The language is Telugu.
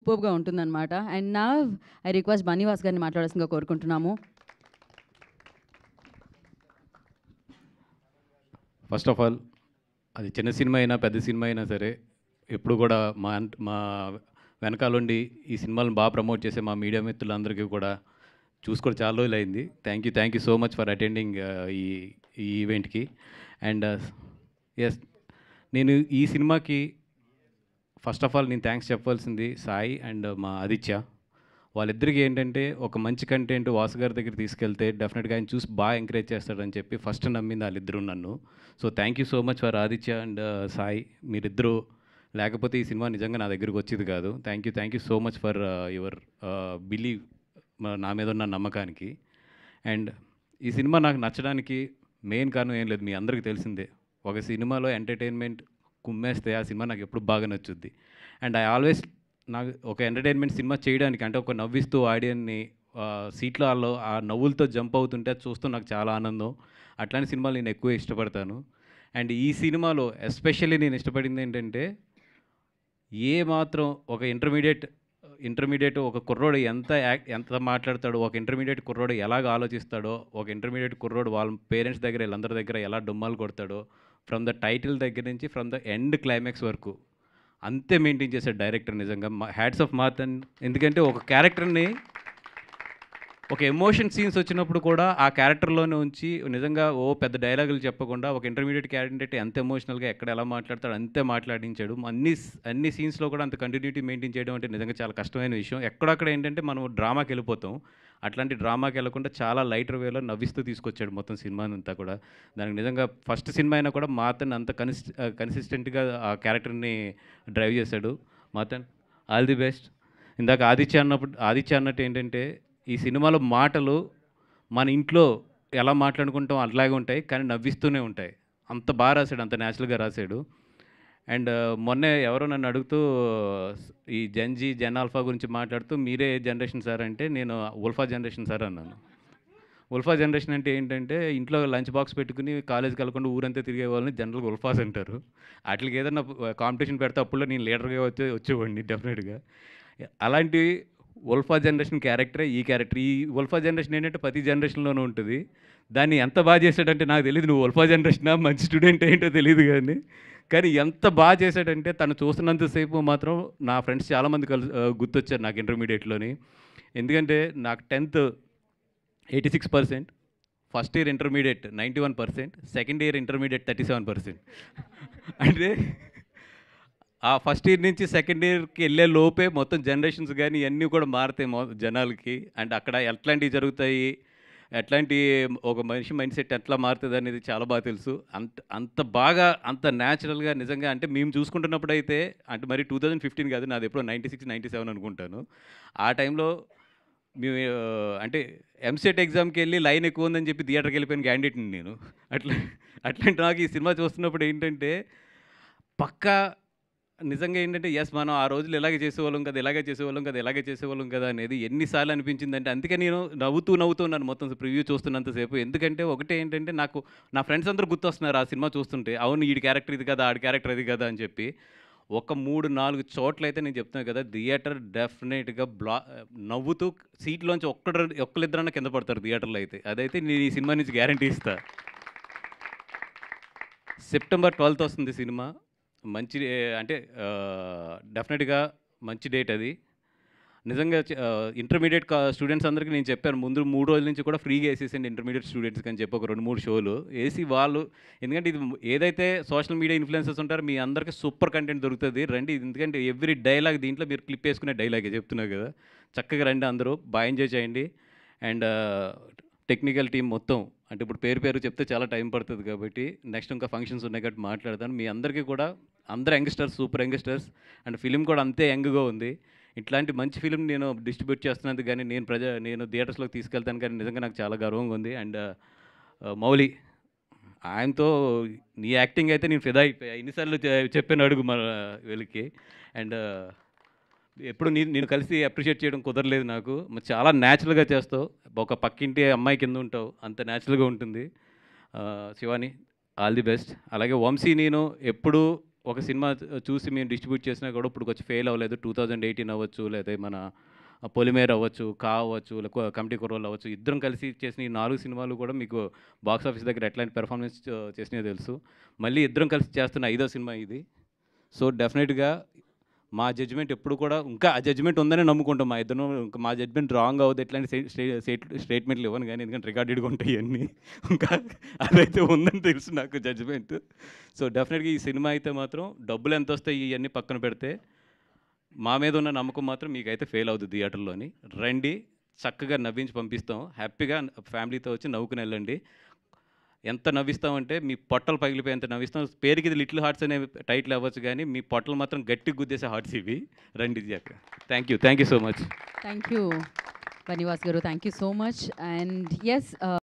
సూపర్గా ఉంటుందన్నమాట. అండ్ నా ఐ రిక్వెస్ట్ బన్నీవాస్ గారిని మాట్లాడాల్సిందిగా కోరుకుంటున్నాము. ఫస్ట్ ఆఫ్ ఆల్ అది చిన్న సినిమా అయినా పెద్ద సినిమా అయినా సరే ఎప్పుడు కూడా మా వెనకాలండి ఈ సినిమాలను బాగా ప్రమోట్ చేసే మా మీడియా మిత్రులందరికీ కూడా చూసుకోవడం చాలా రోజులు అయింది. Thank you so much for attending ఈ ఈ ఈవెంట్కి. అండ్ ఎస్, నేను ఈ సినిమాకి ఫస్ట్ ఆఫ్ ఆల్ నేను థ్యాంక్స్ చెప్పాల్సింది సాయి అండ్ మా ఆదిత్య. వాళ్ళిద్దరికి ఏంటంటే ఒక మంచి కంటెంట్ వాసు గారి దగ్గర తీసుకెళ్తే డెఫినెట్గా ఆయన చూసి బాగా ఎంకరేజ్ చేస్తాడని చెప్పి ఫస్ట్ నమ్మింది వాళ్ళిద్దరూ నన్ను. So thank you so much for Aditya and Sai. మీరిద్దరూ లేకపోతే ఈ సినిమా నిజంగా నా దగ్గరికి వచ్చేది కాదు. Thank you so much for your believe, నా మీద ఉన్న నమ్మకానికి. అండ్ ఈ సినిమా నాకు నచ్చడానికి మెయిన్ కారణం ఏం లేదు, మీ అందరికీ తెలిసిందే. ఒక సినిమాలో ఎంటర్టైన్మెంట్ కుమ్మేస్తే ఆ సినిమా నాకు ఎప్పుడు బాగా నచ్చుద్ది. అండ్ ఐ ఆల్వేస్ నాకు ఒక ఎంటర్టైన్మెంట్ సినిమా చేయడానికి, అంటే ఒక నవ్విస్తూ ఆడియన్ని సీట్లలో ఆ నవ్వులతో జంప్ అవుతుంటే అది చూస్తూ నాకు చాలా ఆనందం. అట్లాంటి సినిమాలు నేను ఎక్కువ ఇష్టపడతాను. అండ్ ఈ సినిమాలో ఎస్పెషల్లీ నేను ఇష్టపడింది ఏంటంటే, ఏ మాత్రం ఒక ఇంటర్మీడియట్ ఒక కుర్రోడు ఎంత మాట్లాడతాడో, ఒక ఇంటర్మీడియట్ కుర్రోడు ఎలాగ ఆలోచిస్తాడో, ఒక ఇంటర్మీడియట్ కుర్రోడు వాళ్ళ పేరెంట్స్ దగ్గర వీళ్ళందరి దగ్గర ఎలా డుమ్మాలు కొడతాడో, ఫ్రమ్ ద టైటిల్ దగ్గర నుంచి ఫ్రమ్ ద ఎండ్ క్లైమాక్స్ వరకు అంతే మెయింటైన్ చేశాడు డైరెక్టర్. నిజంగా హ్యాట్స్ ఆఫ్ మాతన్. ఎందుకంటే ఒక క్యారెక్టర్ని, ఒక ఎమోషన్ సీన్స్ వచ్చినప్పుడు కూడా ఆ క్యారెక్టర్లోనే ఉంచి నిజంగా పెద్ద డైలాగులు చెప్పకుండా ఒక ఇంటర్మీడియట్ క్యాండిడేట్ ఎంత ఎమోషనల్గా ఎక్కడ ఎలా మాట్లాడతాడో అంతే మాట్లాడించాడు. అన్ని సీన్స్లో కూడా అంత కంటిన్యూటీ మెయింటైన్ చేయడం అంటే నిజంగా చాలా కష్టమైన విషయం. ఎక్కడక్కడ ఏంటంటే మనం డ్రామాకి వెళ్ళిపోతాం, అట్లాంటి డ్రామాకి వెళ్ళకుండా చాలా లైటర్ వేలో నవ్విస్తూ తీసుకొచ్చాడు మొత్తం సినిమానంతా కూడా. దానికి నిజంగా ఫస్ట్ సినిమా అయినా కూడా మాతన్ అంత కన్సిస్టెంట్గా ఆ క్యారెక్టర్ని డ్రైవ్ చేశాడు. Mathan, all the best. ఇందాక ఆదిత్య అన్నట్టు ఏంటంటే, ఈ సినిమాలో మాటలు మన ఇంట్లో ఎలా మాట్లాడుకుంటాం అట్లాగే ఉంటాయి, కానీ నవ్విస్తూనే ఉంటాయి. అంత బాగా రాశాడు, అంత న్యాచురల్గా రాశాడు. అండ్ మొన్నే ఎవరో నన్ను అడుగుతూ ఈ జెన్ ఆల్ఫా గురించి మాట్లాడుతూ మీరే ఏ జనరేషన్ సార్ అంటే, నేను ఉల్ఫా జనరేషన్ సార్ అన్నాను. ఉల్ఫా జనరేషన్ అంటే ఏంటంటే, ఇంట్లో లంచ్ బాక్స్ పెట్టుకుని కాలేజ్కి వెళ్ళకుండా ఊరంతా తిరిగే వాళ్ళని జనరల్గా ఉల్ఫాస్ అంటారు. వాటికి ఏదైనా కాంపిటీషన్ పెడితే అప్పుడులో నేను లీడర్గా వచ్చేవాడిని డెఫినెట్గా. అలాంటి ఉల్ఫా జనరేషన్ క్యారెక్టరే ఈ క్యారెక్టర్. ఈ ఉల్ఫా జనరేషన్ ఏంటంటే ప్రతి జనరేషన్లోనూ ఉంటుంది. దాన్ని ఎంత బాగా చేశాడంటే నాకు తెలియదు, నువ్వు ఉల్ఫా జనరేషనా మంచి స్టూడెంట్ ఏంటో తెలియదు, కానీ ఎంత బాగా చేశాడంటే తను చూస్తున్నంతసేపు మాత్రం నా ఫ్రెండ్స్ చాలామంది గుర్తొచ్చారు నాకు ఇంటర్మీడియట్లోని. ఎందుకంటే నాకు 10th 86%, first year intermediate 91%, second year intermediate 37%. అంటే ఆ ఫస్ట్ ఇయర్ నుంచి సెకండ్ ఇయర్కి వెళ్ళే లోపే మొత్తం జనరేషన్స్ కానీ ఇవన్నీ కూడా మారుతాయి జనాలకి. అండ్ అక్కడ ఎట్లాంటివి జరుగుతాయి, ఎట్లాంటి ఒక మనిషి మైండ్ సెట్ ఎట్లా మారుతుంది అనేది చాలా బాగా తెలుసు. అంత బాగా అంత న్యాచురల్గా నిజంగా. అంటే మేము చూసుకుంటున్నప్పుడు అయితే, అంటే మరి 2015 కాదు, నాది ఎప్పుడో 96, 97 అనుకుంటాను. ఆ టైంలో మేము అంటే ఎంసెట్ ఎగ్జామ్కి వెళ్ళి లైన్ ఎక్కువ ఉందని చెప్పి థియేటర్కి వెళ్ళిపోయిన క్యాండిడేట్ని నేను. అట్లాంటి నాకు ఈ సినిమా చూస్తున్నప్పుడు ఏంటంటే పక్కా నిజంగా ఏంటంటే, మనం ఆ రోజులు ఇలాగే చేసేవాళ్ళం కదా అనేది ఎన్నిసార్లు అనిపించిందంటే, అందుకే నేను నవ్వుతున్నాను మొత్తం ప్రివ్యూ చూస్తున్నంతసేపు. ఎందుకంటే ఒకటే ఏంటంటే, నాకు నా ఫ్రెండ్స్ అందరూ గుర్తొస్తున్నారు ఆ సినిమా చూస్తుంటే. అవును, ఈడి క్యారెక్టర్ ఇది కదా, ఆడి క్యారెక్టర్ అది కదా అని చెప్పి. ఒక 3-4 చోట్లయితే నేను చెప్తున్నాను కదా, థియేటర్ డెఫినెట్గా నవ్వుతూ సీట్లోంచి ఒక్కళ్ళిద్దరన్నా కింద పడతారు థియేటర్లో అయితే. అదైతే నేను ఈ సినిమా నుంచి గ్యారంటీ ఇస్తా. సెప్టెంబర్ 12th వస్తుంది సినిమా. మంచి అంటే డెఫినెట్గా మంచి డేట్ అది. నిజంగా ఇంటర్మీడియట్ స్టూడెంట్స్ అందరికీ నేను చెప్పాను ముందు 3 రోజుల నుంచి కూడా ఫ్రీగా వేసేసండి ఇంటర్మీడియట్ స్టూడెంట్స్కి అని చెప్పి ఒక 2-3 షోలు వేసి వాళ్ళు. ఎందుకంటే ఇది ఏదైతే సోషల్ మీడియా ఇన్ఫ్లుయెన్సర్స్ ఉంటారో మీ అందరికీ సూపర్ కంటెంట్ దొరుకుతుంది, రండి. ఎందుకంటే ఎవ్రీ డైలాగ్ దీంట్లో మీరు క్లిప్ వేసుకునే డైలాగే చెప్తున్నారు కదా. చక్కగా రండి, అందరూ బాగా ఎంజాయ్ చేయండి. అండ్ టెక్నికల్ టీం మొత్తం, అంటే ఇప్పుడు పేరు చెప్తే చాలా టైం పడుతుంది కాబట్టి నెక్స్ట్ ఇంకా ఫంక్షన్స్ ఉన్నాయి కాబట్టి మాట్లాడతాను. మీ అందరికీ కూడా, అందరు youngsters, super youngsters. And film కూడా అంతే యంగ్గా ఉంది. ఇట్లాంటి మంచి ఫిలిం నేను డిస్ట్రిబ్యూట్ చేస్తున్నందుకు కానీ, నేను థియేటర్స్లోకి తీసుకెళ్తాను కానీ నిజంగా నాకు చాలా గర్వంగా ఉంది. అండ్ మౌలి, ఆయనతో నీ యాక్టింగ్ అయితే నేను ఫిదా అయిపోయా. ఎన్నిసార్లు చెప్పాను అడుగు మన వీళ్ళకి. అండ్ ఎప్పుడు నేను కలిసి అప్రిషియేట్ చేయడం కుదరలేదు నాకు. చాలా న్యాచురల్గా చేస్తావు, ఒక పక్కింటి అమ్మాయి కింద ఉంటావు, అంత న్యాచురల్గా ఉంటుంది. Shivani, all the best. అలాగే వంశీ, నేను ఎప్పుడు ఒక సినిమా చూసి మేము డిస్ట్రిబ్యూట్ చేసినా కూడా ఇప్పుడు కొంచెం ఫెయిల్ అవ్వలేదు. 2018 అవ్వచ్చు, లేదా మన పొలిమేర అవ్వచ్చు, కా అవ్వచ్చు, లేక కమిటీ కుర్రోళ్ళు అవ్వచ్చు, ఇద్దరం కలిసి చేసిన ఈ 4 సినిమాలు కూడా మీకు బాక్స్ ఆఫీస్ దగ్గర ఎట్లాంటి పెర్ఫార్మెన్స్ చేసినాయో తెలుసు. మళ్ళీ ఇద్దరం కలిసి చేస్తున్న 5వ సినిమా ఇది. సో డెఫినెట్గా మా జడ్జిమెంట్ ఎప్పుడు కూడా ఇంకా ఆ జడ్జిమెంట్ ఉందనే నమ్ముకుంటాం. మా ఇద్దరం ఇంకా మా జడ్జిమెంట్ రాంగ్ అవ్వదు, ఎట్లాంటి స్టేట్మెంట్లు ఇవ్వను, కానీ ఎందుకంటే రికార్డెడ్గా ఉంటాయి ఇవన్నీ. ఇంకా అదైతే ఉందని తెలుసు నాకు జడ్జిమెంట్. సో డెఫినెట్గా ఈ సినిమా అయితే మాత్రం డబ్బులు ఎంత వస్తాయి ఇవన్నీ పక్కన పెడితే మా మీద ఉన్న నమ్మకం మాత్రం మీకైతే ఫెయిల్ అవుతుంది థియేటర్లోని. రండి, చక్కగా నవ్వించి పంపిస్తాం. హ్యాపీగా ఫ్యామిలీతో వచ్చి నవ్వుకుని వెళ్ళండి. ఎంత నవ్విస్తామంటే మీ పొట్టలు పగిలిపోయేంత నవ్విస్తాం. పేరుకి ఇది లిటిల్ హార్ట్స్ అనే టైటిల్ అవ్వచ్చు, కానీ మీ పొట్టలు మాత్రం గట్టిగా గుద్దేసే హార్ట్స్ ఇవి. రండి అక్క. Thank you so much. Thank you Banivas గారు, thank you so much. And yes